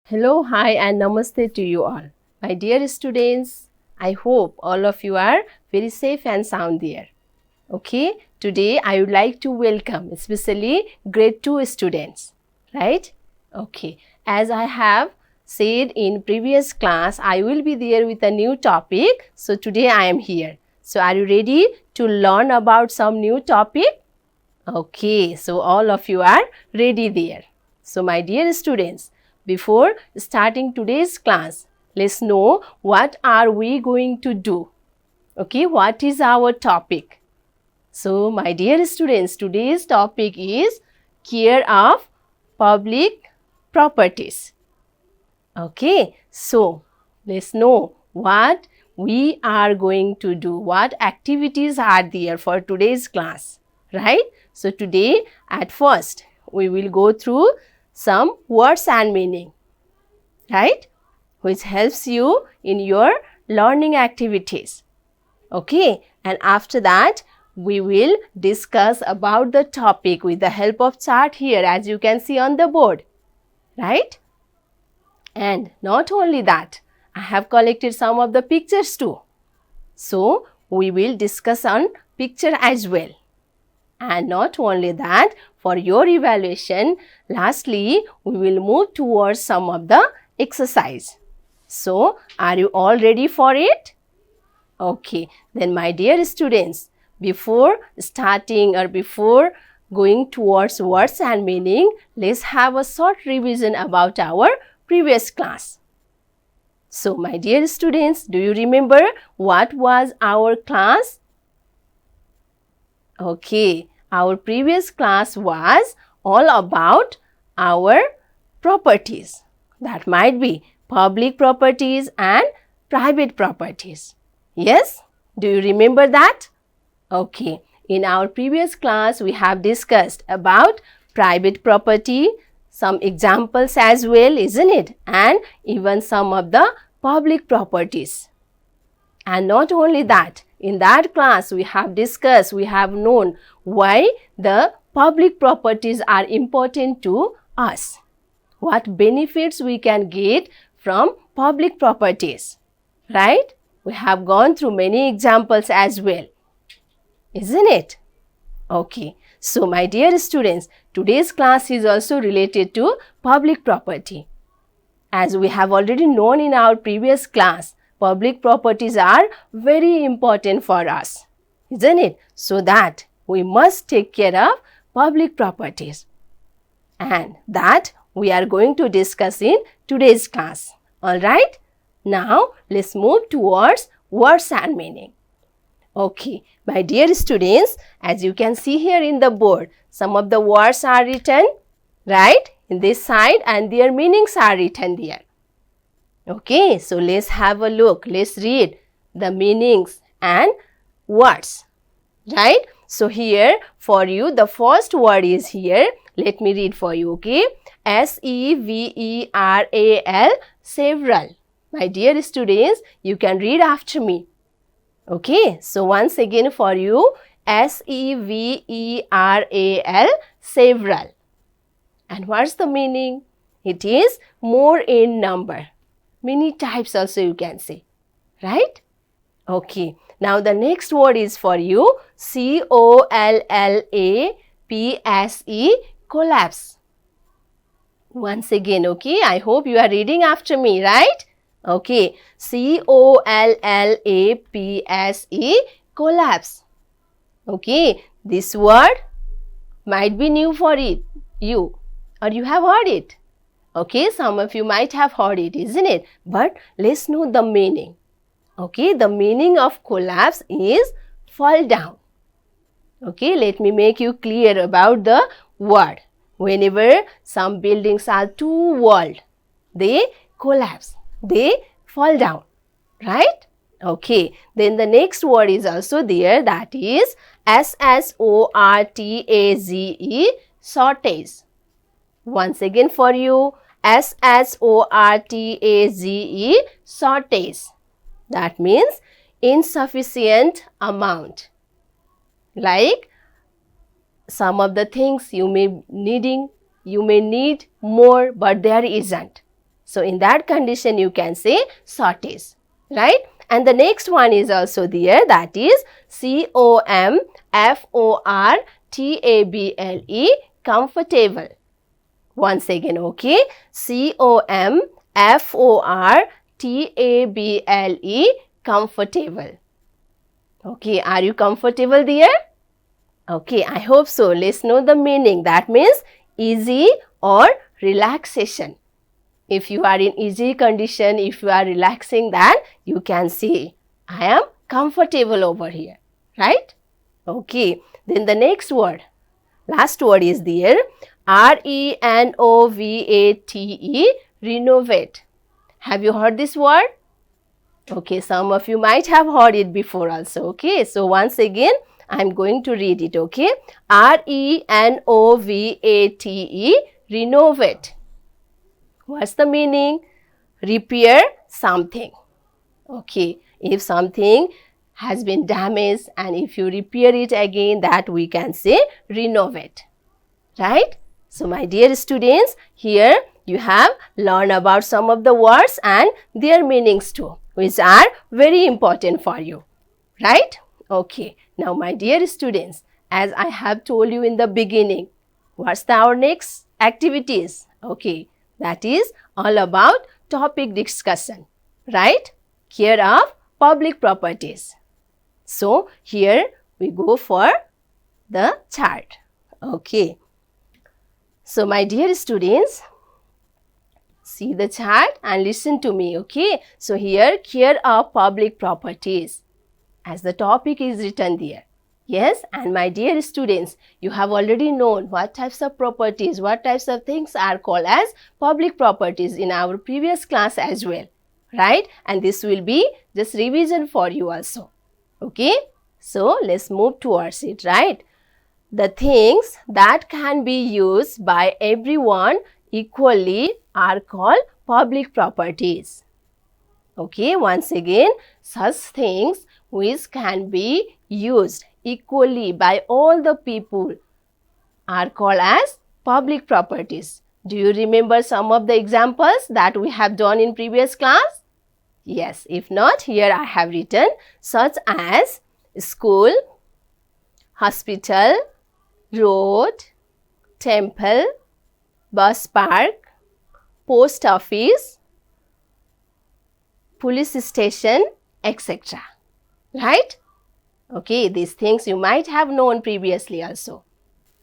Hello, hi, and namaste to you all. My dear students, I hope all of you are very safe and sound there. Okay, today I would like to welcome especially grade 2 students, right? Okay, as I have said in previous class, I will be there with a new topic. So today I am here. So are you ready to learn about some new topic? Okay, so all of you are ready there. So my dear students, before starting today's class, let's know what are we going to do. Okay, what is our topic? So my dear students, today's topic is care of public properties. Okay, so let's know what we are going to do, what activities are there for today's class, right? So today at first we will go through some words and meaning, right? Which helps you in your learning activities. Okay, and after that we will discuss about the topic with the help of chart here as you can see on the board, right? And not only that, I have collected some of the pictures too. So we will discuss on picture as well. And not only that, for your evaluation, lastly, we will move towards some of the exercise. So, are you all ready for it? Okay, then my dear students, before starting or before going towards words and meaning, let's have a short revision about our previous class. So, my dear students, do you remember what was our class? Okay, our previous class was all about our properties. That might be public properties and private properties. Yes? Do you remember that? Okay, in our previous class we have discussed about private property, some examples as well, isn't it? And even some of the public properties. And not only that, in that class we have discussed, we have known why the public properties are important to us. What benefits we can get from public properties, right? We have gone through many examples as well, isn't it? Okay, so my dear students, today's class is also related to public property. As we have already known in our previous class, public properties are very important for us, isn't it? So that we must take care of public properties. And that we are going to discuss in today's class. Alright? Now, let's move towards words and meaning. Okay, my dear students, as you can see here in the board, some of the words are written, right, in this side and their meanings are written there. Okay, so let's have a look. Let's read the meanings and words, right? So here for you, the first word is here. Let me read for you, okay? S-E-V-E-R-A-L, several. My dear students, you can read after me. Okay, so once again for you, S-E-V-E-R-A-L, several. And what's the meaning? It is more in number. Many types also you can say, right? Okay, now the next word is for you, C-O-L-L-A-P-S-E, collapse. Once again, okay, I hope you are reading after me, right? Okay, C-O-L-L-A-P-S-E, collapse. Okay, this word might be new for you or you have heard it. Okay, some of you might have heard it, isn't it? But let's know the meaning. Okay, the meaning of collapse is fall down. Okay, let me make you clear about the word. Whenever some buildings are too walled, they collapse, they fall down, right? Okay, then the next word is also there, that is S-S-O-R-T-A-Z-E, shortage. Once again for you, S-S-O-R-T-A-Z-E, shortage. That means insufficient amount. Like some of the things you may need more but there isn't. So in that condition you can say shortage, right? And the next one is also there, that is comfortable, comfortable. Once again, okay, comfortable, comfortable. Okay, are you comfortable there? Okay, I hope so. Let's know the meaning. That means easy or relaxation. If you are in easy condition, if you are relaxing, then you can say, I am comfortable over here, right? Okay, then the next word, last word is there, renovate, renovate. Have you heard this word? Okay, some of you might have heard it before also. Okay, so once again, I am going to read it. Okay, renovate, renovate. What's the meaning? Repair something. Okay, if something has been damaged and if you repair it again, that we can say renovate, right? So my dear students, here you have learned about some of the words and their meanings too, which are very important for you, right? Okay, now my dear students, as I have told you in the beginning, what's our next activities? Okay, that is all about topic discussion, right? Care of public properties. So here we go for the chart. Okay. So my dear students, see the chart and listen to me, okay? So here, care of public properties, as the topic is written there. Yes, and my dear students, you have already known what types of properties, what types of things are called as public properties in our previous class as well, right? And this will be just revision for you also, okay? So let's move towards it, right? The things that can be used by everyone equally are called public properties. Okay, once again, such things which can be used equally by all the people are called as public properties. Do you remember some of the examples that we have done in previous class? Yes, if not, here I have written such as school, hospital, road, temple, bus park, post office, police station, etc. Right? Okay, these things you might have known previously also.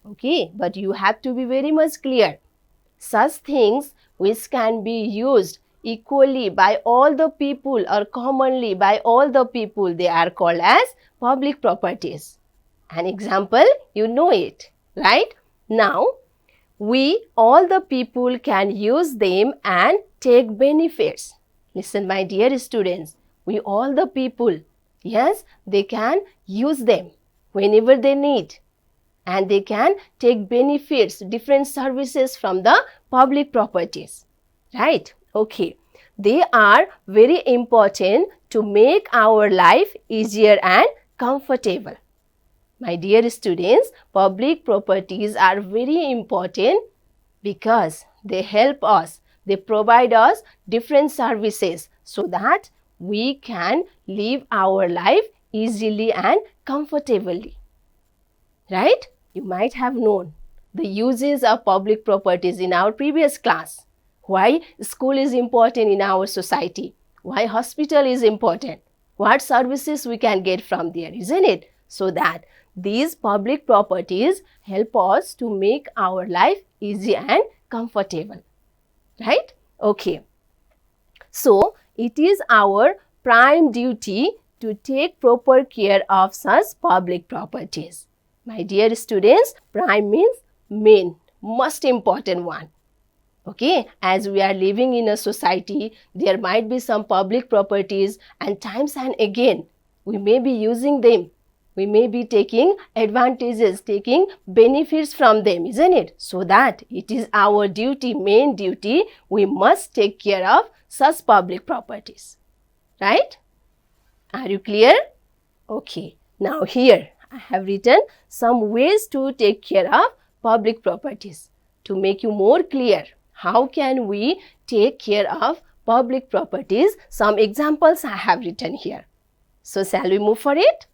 Okay, but you have to be very much clear. Such things which can be used equally by all the people or commonly by all the people, they are called as public properties. An example, you know it, right? Now, we all the people can use them and take benefits. Listen, my dear students, we all the people, yes, they can use them whenever they need and they can take benefits, different services from the public properties, right? Okay, they are very important to make our life easier and comfortable. My dear students, public properties are very important because they help us, they provide us different services so that we can live our life easily and comfortably. Right? You might have known the uses of public properties in our previous class. Why school is important in our society, why hospital is important, what services we can get from there, isn't it? So that these public properties help us to make our life easy and comfortable, right? Okay. So, it is our prime duty to take proper care of such public properties. My dear students, prime means main, most important one. Okay, as we are living in a society, there might be some public properties and times and again, we may be using them. We may be taking advantages, taking benefits from them, isn't it? So that it is our duty, main duty, we must take care of such public properties. Right? Are you clear? Okay. Now here I have written some ways to take care of public properties to make you more clear how can we take care of public properties? Some examples I have written here. So shall we move for it?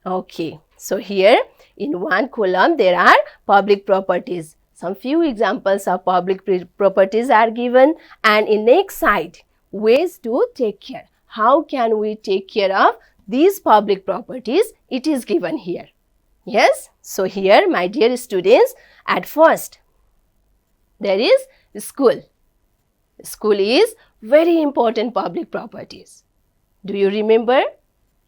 Okay. So here in one column there are public properties. Some few examples of public properties are given, and in next side ways to take care. How can we take care of these public properties? It is given here. Yes. So here, my dear students, at first there is school. School is very important public properties. Do you remember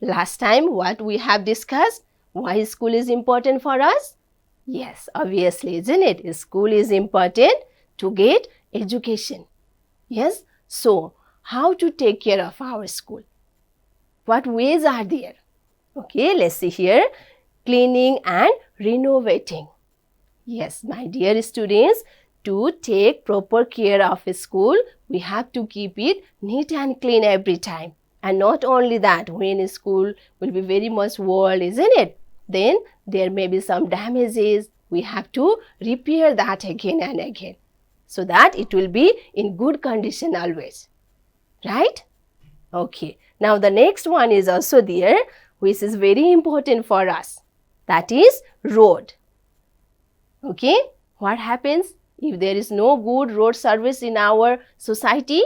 last time what we have discussed? Why school is important for us? Yes, obviously, isn't it? School is important to get education. Yes. So, how to take care of our school? What ways are there? Okay, let's see here. Cleaning and renovating. Yes, my dear students, to take proper care of a school, we have to keep it neat and clean every time. And not only that, when a school will be very much old, isn't it? Then there may be some damages. We have to repair that again and again, so that it will be in good condition always. Right? Okay. Now the next one is also there, which is very important for us. That is road. Okay. What happens if there is no good road service in our society?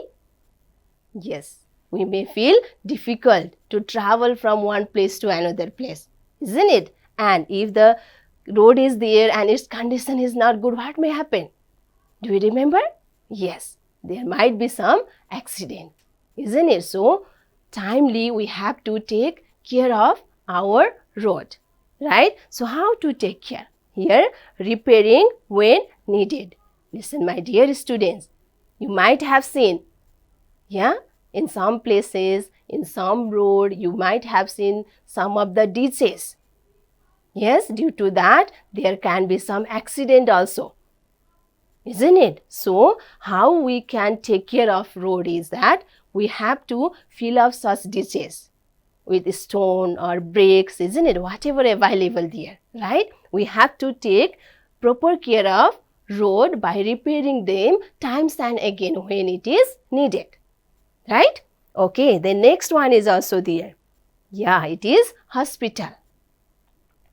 Yes, we may feel difficult to travel from one place to another place, isn't it? And if the road is there and its condition is not good, what may happen? Do you remember? Yes, there might be some accident, isn't it? So, timely we have to take care of our road, right? So, how to take care? Here, repairing when needed. Listen, my dear students, you might have seen, yeah, in some places, in some road, you might have seen some of the ditches. Yes, due to that, there can be some accident also, isn't it? So, how we can take care of road is that we have to fill up such ditches with stone or bricks, isn't it? Whatever available there, right? We have to take proper care of road by repairing them times and again when it is needed, right? Okay, the next one is also there. Yeah, it is hospital.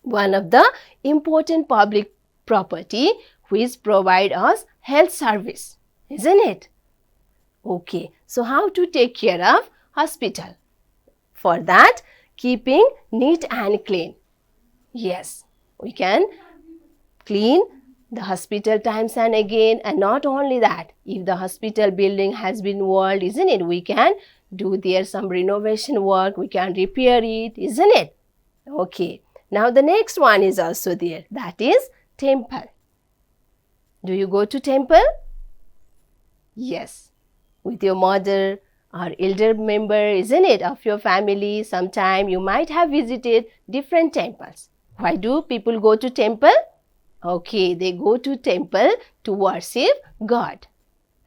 One of the important public property which provide us health service, isn't it? Okay, so how to take care of hospital? For that, keeping neat and clean. Yes, we can clean the hospital times and again, and not only that, if the hospital building has been old, isn't it? We can do there some renovation work, we can repair it, isn't it? Okay, now the next one is also there, that is temple. Do you go to temple? Yes, with your mother or elder member, isn't it, of your family. Sometime you might have visited different temples. Why do people go to temple? Okay, they go to temple to worship God,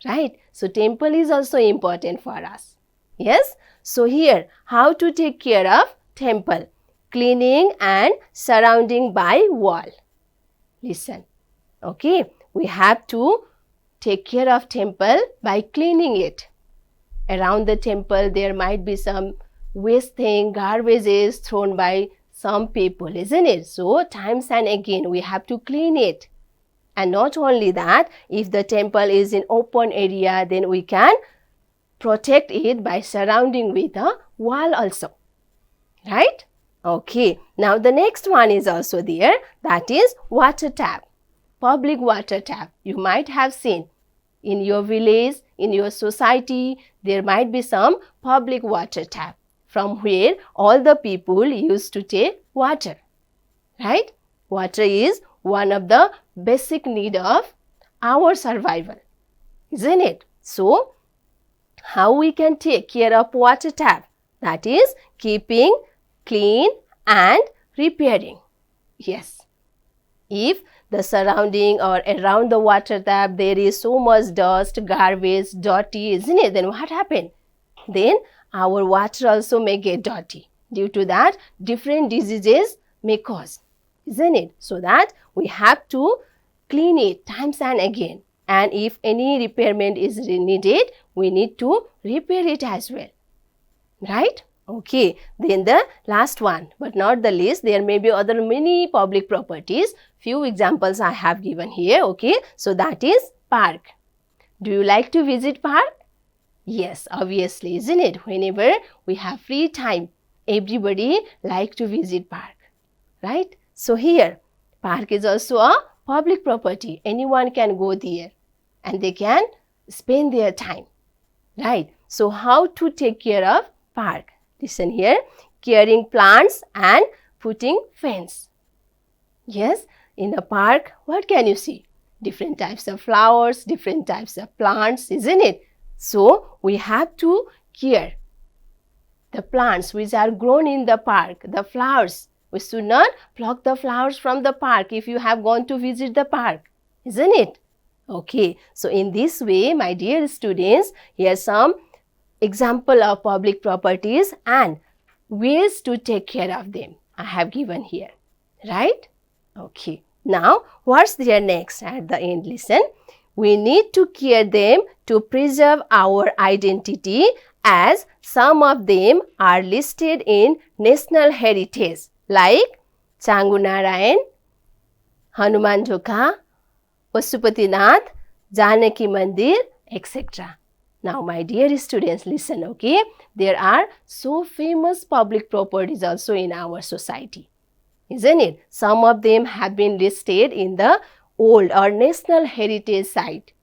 right? So, temple is also important for us. Yes? So, here, how to take care of temple? Cleaning and surrounding by wall. Listen, okay, we have to take care of temple by cleaning it. Around the temple, there might be some waste thing, garbages thrown by some people, isn't it? So, times and again, we have to clean it. And not only that, if the temple is in open area, then we can protect it by surrounding with a wall also, right? Okay, now the next one is also there, that is water tap. Public water tap. You might have seen in your village, in your society, there might be some public water tap from where all the people used to take water, right? Water is one of the basic need of our survival, isn't it? So, how we can take care of water tap? That is keeping clean and repairing. Yes, if the surrounding or around the water tap there is so much dust, garbage, dirty, isn't it? Then what happened? Then our water also may get dirty. Due to that, different diseases may cause, isn't it? So that we have to clean it times and again. and if any repairment is needed, we need to repair it as well, right? Okay, then the last one, but not the least, there may be other many public properties. Few examples I have given here, okay? So that is park. Do you like to visit park? Yes, obviously, isn't it? Whenever we have free time, everybody like to visit park, right? So here, park is also a public property. Anyone can go there and they can spend their time, right? So how to take care of park? Listen here, caring plants and putting fence. Yes, in a park, what can you see? Different types of flowers, different types of plants, isn't it? So we have to care the plants which are grown in the park, the flowers. We should not pluck the flowers from the park if you have gone to visit the park, isn't it? Okay, so in this way, my dear students, here are some example of public properties and ways to take care of them I have given here, right? Okay, now what's there next at the end? Listen, we need to care them to preserve our identity as some of them are listed in national heritage like Changu Narayan, Hanuman Jhokha, Pasupatinath, Janaki Mandir, etc. Now, my dear students, listen, okay? There are so famous public properties also in our society, isn't it? Some of them have been listed in the old or national heritage site,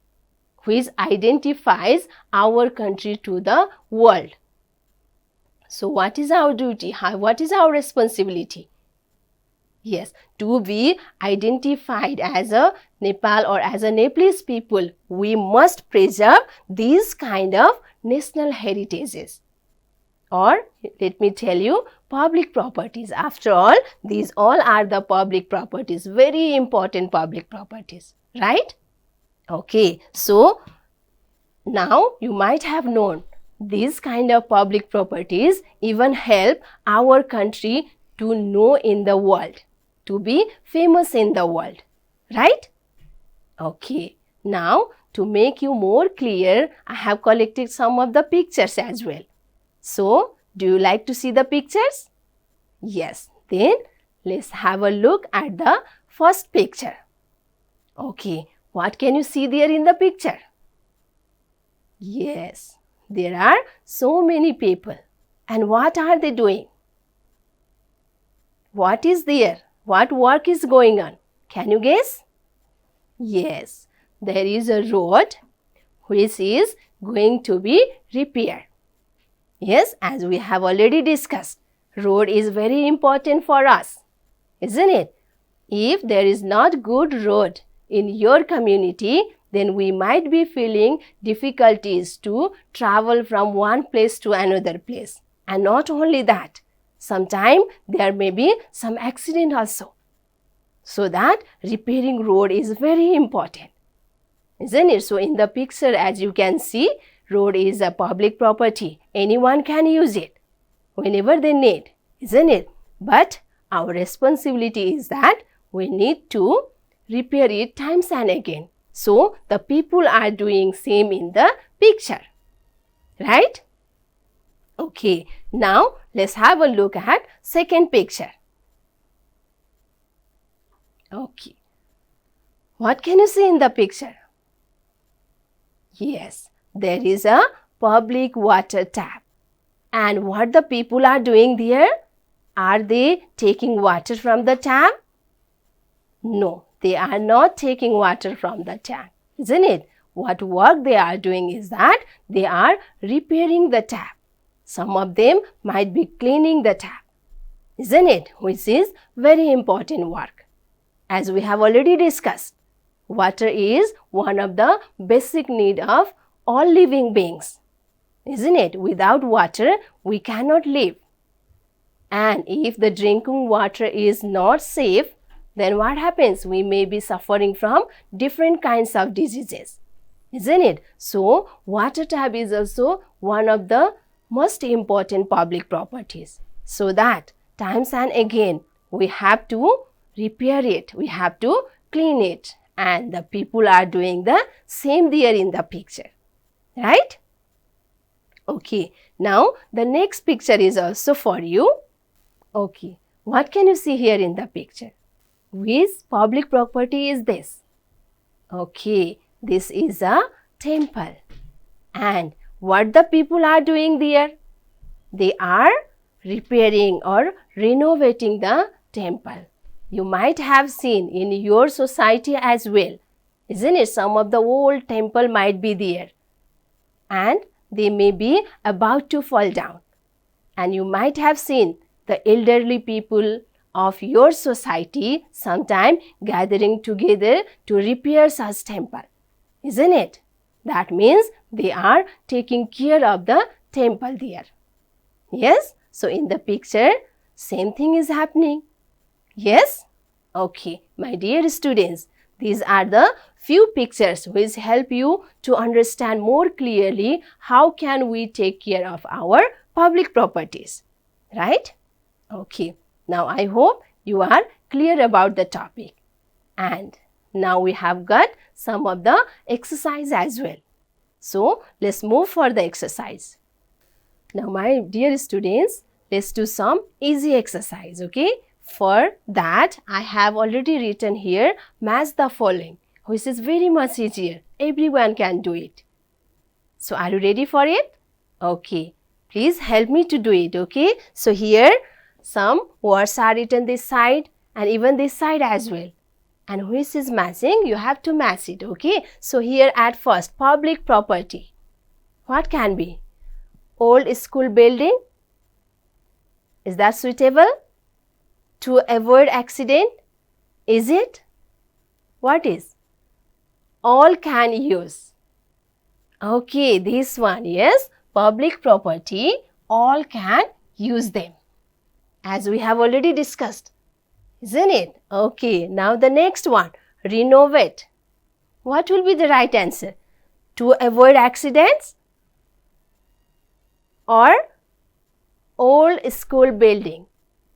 which identifies our country to the world. So, what is our duty? What is our responsibility? Yes, to be identified as a Nepal or as a Nepalese people, we must preserve these kind of national heritages. Or, let me tell you, public properties. After all, these all are the public properties, very important public properties, right? Okay, so now you might have known these kind of public properties even help our country to know in the world, to be famous in the world, right? Okay, now to make you more clear, I have collected some of the pictures as well. So, do you like to see the pictures? Yes, then let's have a look at the first picture. Okay, what can you see there in the picture? Yes, there are so many people. And what are they doing? What is there? What work is going on? Can you guess? Yes, there is a road which is going to be repaired. Yes, as we have already discussed, road is very important for us, isn't it? If there is not good road in your community, then we might be feeling difficulties to travel from one place to another place. And not only that, sometimes there may be some accident also. So that repairing road is very important, isn't it? So in the picture, as you can see, road is a public property. Anyone can use it whenever they need, isn't it? But our responsibility is that we need to repair it times and again. So the people are doing same in the picture, right? Okay, now let's have a look at second picture. Okay, what can you see in the picture? Yes, there is a public water tap. And what the people are doing there? Are they taking water from the tap? No, they are not taking water from the tap, isn't it? What work they are doing is that they are repairing the tap. Some of them might be cleaning the tap, isn't it? Which is very important work. As we have already discussed, water is one of the basic needs of all living beings, isn't it? Without water, we cannot live. And if the drinking water is not safe, then what happens? We may be suffering from different kinds of diseases, isn't it? So, water tap is also one of the most important public properties. So that times and again we have to repair it, we have to clean it and the people are doing the same there in the picture, right? Okay, now the next picture is also for you. Okay, what can you see here in the picture? Which public property is this? Okay, this is a temple. And what the people are doing there? They are repairing or renovating the temple. You might have seen in your society as well, isn't it? Some of the old temple might be there and they may be about to fall down. And you might have seen the elderly people of your society sometime gathering together to repair such temple, isn't it? That means they are taking care of the temple there. Yes? So in the picture, same thing is happening. Yes? Okay, my dear students, these are the few pictures which help you to understand more clearly how can we take care of our public properties, right? Okay, now I hope you are clear about the topic. And now we have got some of the exercise as well. So let's move for the exercise. Now my dear students, let's do some easy exercise, okay? For that, I have already written here, match the following, which is very much easier. Everyone can do it. So are you ready for it? Okay. Please help me to do it, okay? So here, some words are written this side and even this side as well. And which is matching, you have to match it, okay? So here at first, public property. What can be? Old school building. Is that suitable? To avoid accident? Is it? What is? All can use. Okay, this one, yes. Public property, all can use them. As we have already discussed. Isn't it? Okay, now the next one, renovate. What will be the right answer? To avoid accidents? Or old school building?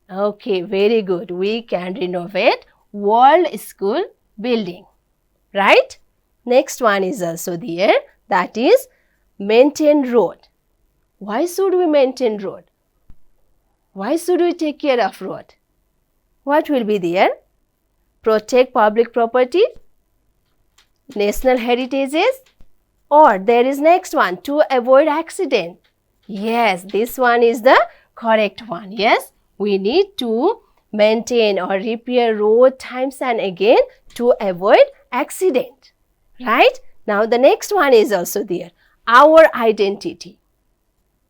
Okay, very good. We can renovate old school building, right? Next one is also there, that is maintain road. Why should we maintain road? Why should we take care of road? What will be there? Protect public property, national heritages, or there is next one, to avoid accident. Yes, this one is the correct one. Yes, we need to maintain or repair road times and again to avoid accident. Right? Now the next one is also there, our identity.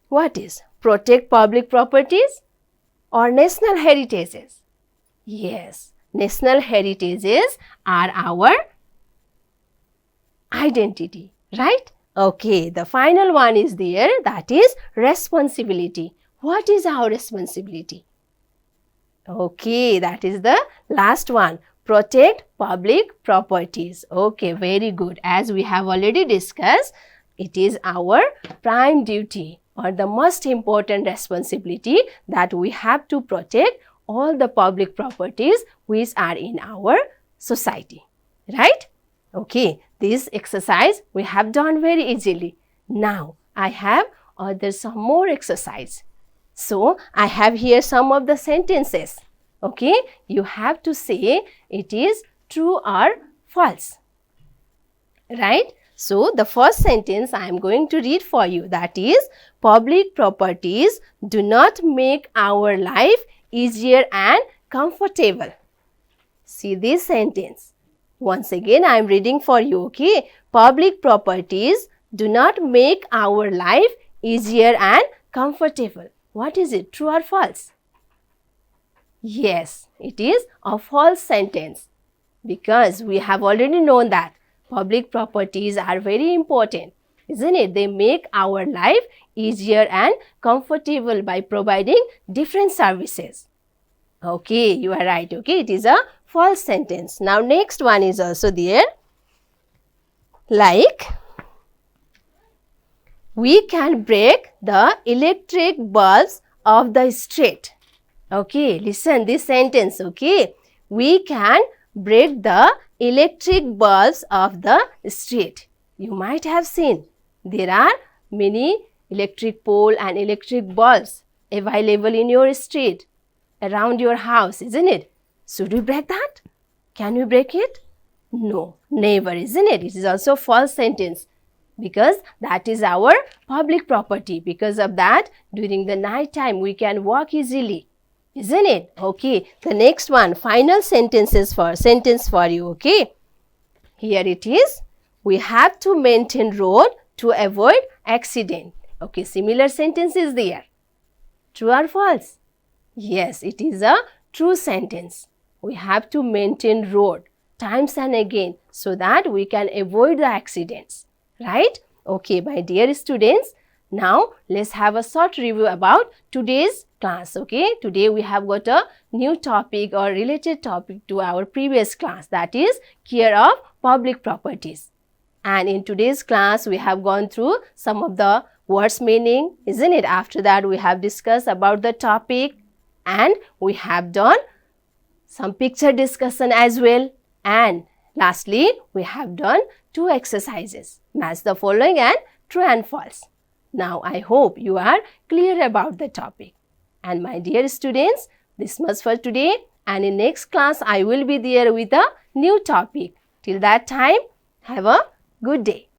What is? Protect public properties or national heritages? Yes, national heritages are our identity, right? Okay, the final one is there, that is responsibility. What is our responsibility? Okay, that is the last one. Protect public properties. Okay, very good. As we have already discussed, it is our prime duty or the most important responsibility that we have to protect all the public properties which are in our society, right? Okay, this exercise we have done very easily. Now, I have some more exercise. So, I have here some of the sentences. Okay, you have to say it is true or false, right? So, the first sentence I am going to read for you, that is, public properties do not make our life easier and comfortable. See this sentence. Once again, I am reading for you, okay? Public properties do not make our life easier and comfortable. What is it, true or false? Yes, it is a false sentence because we have already known that public properties are very important, isn't it? They make our life easier and comfortable by providing different services. Okay, you are right, okay? It is a false sentence. Now, next one is also there. Like, we can break the electric bulbs of the street. Okay, listen this sentence, okay? We can break the electric bulbs of the street. You might have seen there are many electric pole and electric bulbs available in your street, around your house, isn't it? Should we break that? Can we break it? No, never, isn't it? It is also a false sentence because that is our public property. Because of that, during the night time, we can walk easily, isn't it? Okay, the next one, final sentence for you, okay? Here it is. We have to maintain road to avoid accident. Okay, similar sentence is there. True or false? Yes, it is a true sentence. We have to maintain road times and again so that we can avoid the accidents. Right? Okay, my dear students, now let's have a short review about today's class. Okay, today we have got a new topic or related topic to our previous class, that is care of public properties. And in today's class, we have gone through some of the words meaning, isn't it? After that, we have discussed about the topic and we have done some picture discussion as well. And lastly, we have done 2 exercises. Match the following and true and false. Now, I hope you are clear about the topic. And my dear students, this much for today. And in next class, I will be there with a new topic. Till that time, have a good day.